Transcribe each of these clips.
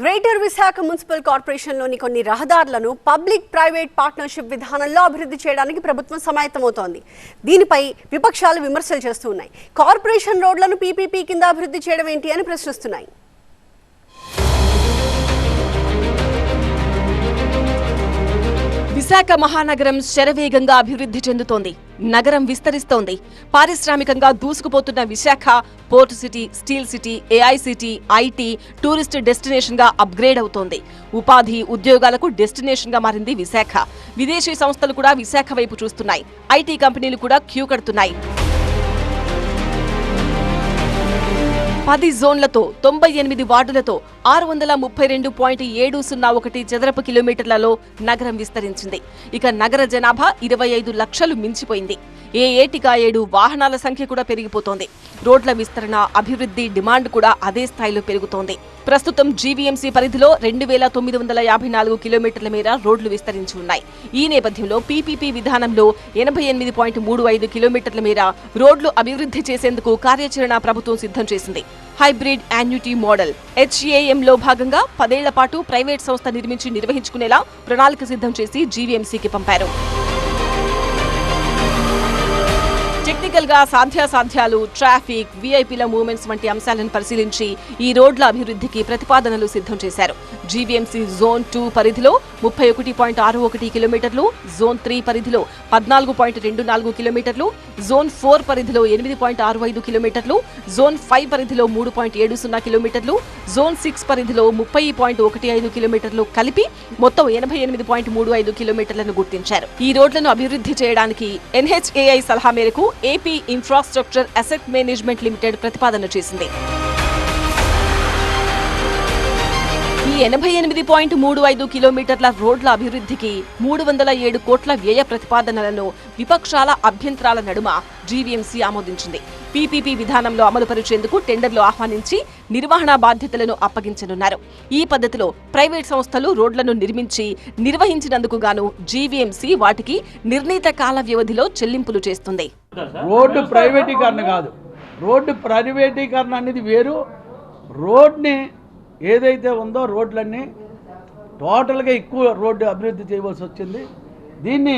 Greater Visakha municipal కార్పొరేషన్లోని కొన్ని రహదారులను పబ్లిక్ ప్రైవేట్ పార్ట్నర్షిప్ విధానంలో అభివృద్ధి చేయడానికి ప్రభుత్వం సమాయత్తమవుతోంది. దీనిపై విపక్షాలు విమర్శలు చేస్తున్నాయి. కార్పొరేషన్ రోడ్లను పీపీపీ కింద అభివృద్ధి చేయడం ఏంటి అని ప్రశ్నిస్తున్నాయి. విశాఖ మహానగరం శరవేగంగా అభివృద్ధి చెందుతోంది. నగరం విస్తరిస్తోంది. పారిశ్రామికంగా దూసుకుపోతున్న Visakha port city, steel city, AI city, IT, tourist destination గా అప్గ్రేడ్ అవుతోంది. ఉపాధి, ఉద్యోగాలకు డెస్టినేషన్ గా మారింది విశాఖ. విదేశీ సంస్థలు కూడా విశాఖ వైపు చూస్తున్నాయి. ఐటీ కంపెనీలు కూడా క్యూ కడుతున్నాయి. 10 జోన్లతో 98 వార్డులతో 632.701 చదరపు కిలోమీటర్లలో నగరం విస్తరించింది. ఇక నగర జనాభా 25 లక్షలు మించిపోయింది. ఏ ఏటిగా 7 వాహనాల సంఖ్య కూడా పెరిగిపోతోంది. రోడ్ల విస్తరణ, అభివృద్ధి డిమాండ్ కూడా అదే స్థాయిలో పెరుగుతోంది. ప్రస్తుతం జీవీఎంసీ పరిధిలో 2954 కిలోమీటర్ల మేర రోడ్లు విస్తరించి ఉన్నాయి. ఈ నేపథ్యంలో పీపీపీ విధానంలో 88.35 కిలోమీటర్ల మేర రోడ్లు అభివృద్ధి చేసేందుకు కార్యాచరణ ప్రభుత్వం సిద్ధం చేసింది. హైబ్రిడ్ యాన్యుటీ మోడల్ హెచ్ఏఎంలో భాగంగా 10 ఏళ్ల పాటు ప్రైవేట్ సంస్థ నిర్వహించుకునేలా ప్రణాళిక సిద్ధం చేసి జీవీఎంసీకి పంపారు. టెక్నికల్ గా సాధ్యాసాధ్యాలు, ట్రాఫిక్, వీఐపీల మూవ్మెంట్స్ వంటి అంశాలను పరిశీలించి ఈ రోడ్ల అభివృద్ధికి ప్రతిపాదనలు సిద్ధం చేశారు. జీవీఎంసీ జోన్ 2 పరిధిలో 31.61 కిలోమీటర్లు, జోన్ 3 పరిధిలో 14.24 కిలోమీటర్లు, జోన్ 4 పరిధిలో 8.65 కిలోమీటర్లు, జోన్ 5 పరిధిలో 3.70 కిలోమీటర్లు, జోన్ 6 పరిధిలో 30.15 కిలోమీటర్లు కలిపి మొత్తం 88.35 కిలోమీటర్లను గుర్తించారు. ఈ రోడ్లను అభివృద్ధి చేయడానికి ఎన్హెచ్ఏఐ సలహా మేరకు AP infrastructure asset management limited ప్రతిపాదన చేసింది. ఈ 88.35 కిలోమీటర్ల రోడ్ల అభివృద్ధికి 307 కోట్ల వ్యయ ప్రతిపాదనలను విపక్షాల అభ్యంతరాల నడుమ జీవీఎంసీ ఆమోదించింది. పీపీపీ విధానంలో అమలు పరిచేందుకు టెండర్లు ఆహ్వానించి నిర్వహణ బాధ్యతలను అప్పగించనున్నారు. ఈ పద్ధతిలో ప్రైవేట్ సంస్థలు రోడ్లను నిర్వహించినందుకు గాను జీవీఎంసీ వాటికి నిర్ణీత కాల వ్యవధిలో చెల్లింపులు చేస్తుంది. రోడ్డు ప్రైవేటీకరణ కాదు, రోడ్డు ప్రైవేటీకరణ అనేది వేరు. రోడ్ని ఏదైతే ఉందో రోడ్లన్నీ టోటల్గా ఎక్కువ రోడ్డు అభివృద్ధి చేయవలసి వచ్చింది. దీన్ని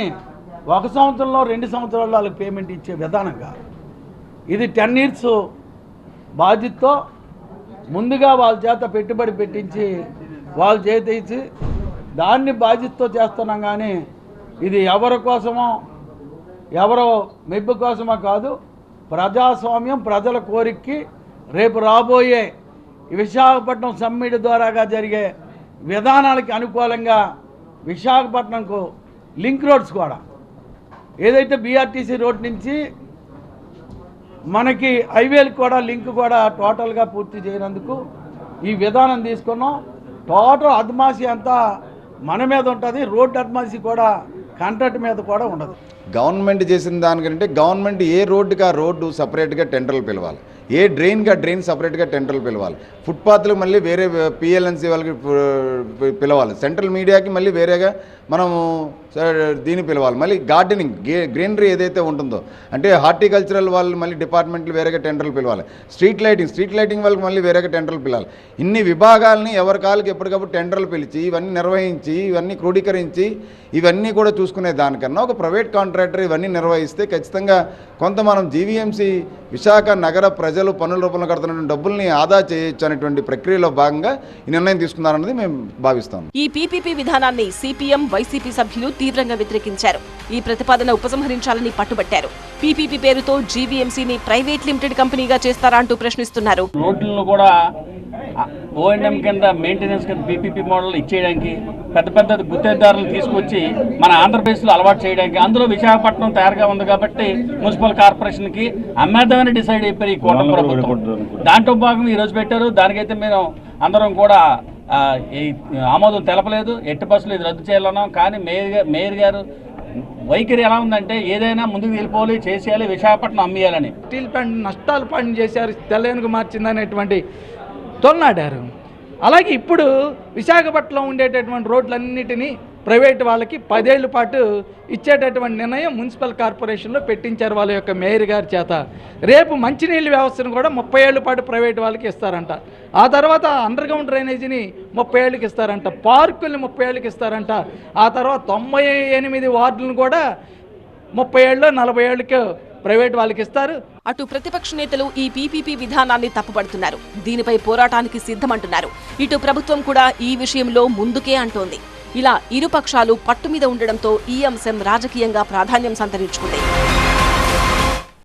1 సంవత్సరంలో 2 సంవత్సరాల్లో వాళ్ళకి పేమెంట్ ఇచ్చే విధానం కాదు. ఇది 10 years బాధ్యతతో ముందుగా వాళ్ళ చేత పెట్టుబడి పెట్టించి వాళ్ళ చేత ఇచ్చి దాన్ని బాధ్యతతో చేస్తున్నాం. కానీ ఇది ఎవరి కోసమో ఎవరో మెబ్బు కోసమో కాదు. ప్రజాస్వామ్యం, ప్రజల కోరికకి రేపు రాబోయే విశాఖపట్నం సమ్మిట్ ద్వారాగా జరిగే విధానాలకి అనుకూలంగా విశాఖపట్నంకు లింక్ రోడ్స్ కూడా ఏదైతే బీఆర్టీసీ రోడ్ నుంచి మనకి హైవేలకు కూడా లింక్ కూడా టోటల్గా పూర్తి చేయనందుకు ఈ విధానం తీసుకున్నాం. టోటల్ అద్మాసి అంతా మన మీద ఉంటుంది. రోడ్ అద్మాసి కూడా కాంట్రాక్ట్ మీద కూడా ఉండదు. గవర్నమెంట్ చేసిన దానికంటే గవర్నమెంట్ ఏ రోడ్డుకి ఆ రోడ్డు సపరేట్గా టెండర్లు పిలవాలి, ఏ డ్రైన్గా డ్రైన్ సపరేట్గా టెండర్లు పిలవాలి, ఫుట్పాత్లకు మళ్ళీ వేరే పిఎల్ఎన్సీ వాళ్ళకి పిలవాలి, సెంట్రల్ మీడియాకి మళ్ళీ వేరేగా మనము దీన్ని పిలవాలి, మళ్ళీ గార్డెనింగ్ గ్రీనరీ ఏదైతే ఉంటుందో అంటే హార్టికల్చరల్ వాళ్ళు మళ్ళీ డిపార్ట్మెంట్లు వేరేగా టెండర్లు పిలవాలి, స్ట్రీట్ లైటింగ్ వాళ్ళకి మళ్ళీ వేరేగా టెండర్లు పిలవాలి. ఇన్ని విభాగాలని ఎవరి కాళ్ళకి ఎప్పటికప్పుడు టెండర్లు పిలిచి ఇవన్నీ నిర్వహించి ఇవన్నీ క్రోడీకరించి ఇవన్నీ కూడా చూసుకునే దానికన్నా ఒక ప్రైవేట్ కాంట్రాక్టర్ ఇవన్నీ నిర్వహిస్తే ఖచ్చితంగా కొంత మనం జీవీఎంసీ విశాఖ నగర ప్రజలు పన్నుల రూపంలో కడుతున్న డబ్బుల్ని ఆదా చేయొచ్చు అనేటువంటి ప్రక్రియలో భాగంగా ఈ నిర్ణయం తీసుకున్నారన్నది మేము భావిస్తాం. ఈ పీపీపీ విధానాన్ని సిపిఎం, వైసీపీ సభ్యులు తీవ్రంగా వ్యతిరేకించారు. ఈ ప్రతిపాదన ఉపసంహరించాలని పట్టుబట్టారు. పీపీపీ పేరుతో జీవీఎంసీని ప్రైవేట్ లిమిటెడ్ కంపెనీగా చేస్తారా అంటూ ప్రశ్నిస్తున్నారు. రోడ్లను కూడా ఓఎన్ఎం కింద మెయింటెనెన్స్ కింద పీపీపీ మోడల్ ఇచ్చేయడానికి పెద్ద పెద్ద గుత్తేదారులు తీసుకొచ్చి మన ఆంధ్రప్రదేశ్లో అలవాటు చేయడానికి, అందులో విశాఖపట్నం తయారుగా ఉంది కాబట్టి మున్సిపల్ కార్పొరేషన్కి అమ్మేద్దామని డిసైడ్ అయిపోయి ఈ కూటమి ప్రభుత్వం దాంట్లో భాగం ఈరోజు పెట్టారు. దానికైతే మేము అందరం కూడా ఆమోదం తెలపలేదు. ఎట్టి బస్సులు ఇది రద్దు చేయాలన్నాం. కానీ మేయర్ గారు వైఖరి ఎలా ఉందంటే ఏదైనా ముందుకు వెళ్ళిపోవాలి, చేసేయాలి, విశాఖపట్నం అమ్మేయాలని. స్టీల్ ప్లాంట్ నష్టాలు పాలన చేశారు, తెల్లేనుగు మార్చిందనేటువంటి తొలనాడారు. అలాగే ఇప్పుడు విశాఖపట్నంలో ఉండేటటువంటి రోడ్లన్నిటినీ ప్రైవేట్ వాళ్ళకి 10 ఏళ్ల పాటు ఇచ్చేటటువంటి నిర్ణయం మున్సిపల్ కార్పొరేషన్లో పెట్టించారు వాళ్ళ యొక్క మేయర్ గారి చేత. రేపు మంచినీళ్ళ వ్యవస్థను కూడా 30 ఏళ్ల పాటు ప్రైవేట్ వాళ్ళకి ఇస్తారంట. ఆ తర్వాత అండర్ గ్రౌండ్ డ్రైనేజీని 30 ఏళ్ళకి ఇస్తారంట. పార్కుల్ని 30 ఏళ్ళకి ఇస్తారంట. ఆ తర్వాత 98 వార్డులను కూడా 30 ఏళ్ళు 40 ఏళ్ళకి ప్రైవేట్ వాళ్ళకి ఇస్తారు. అటు ప్రతిపక్ష నేతలు ఈ పీపీపీ విధానాన్ని తప్పుపడుతున్నారు. దీనిపై పోరాటానికి సిద్ధమంటున్నారు. ఇటు ప్రభుత్వం కూడా ఈ విషయంలో ముందుకే అంటోంది. ఇలా ఇరు పక్షాలు పట్టు మీద ఉండడంతో ఈ అంశం రాజకీయంగా ప్రాధాన్యం సంతరించుకుంది.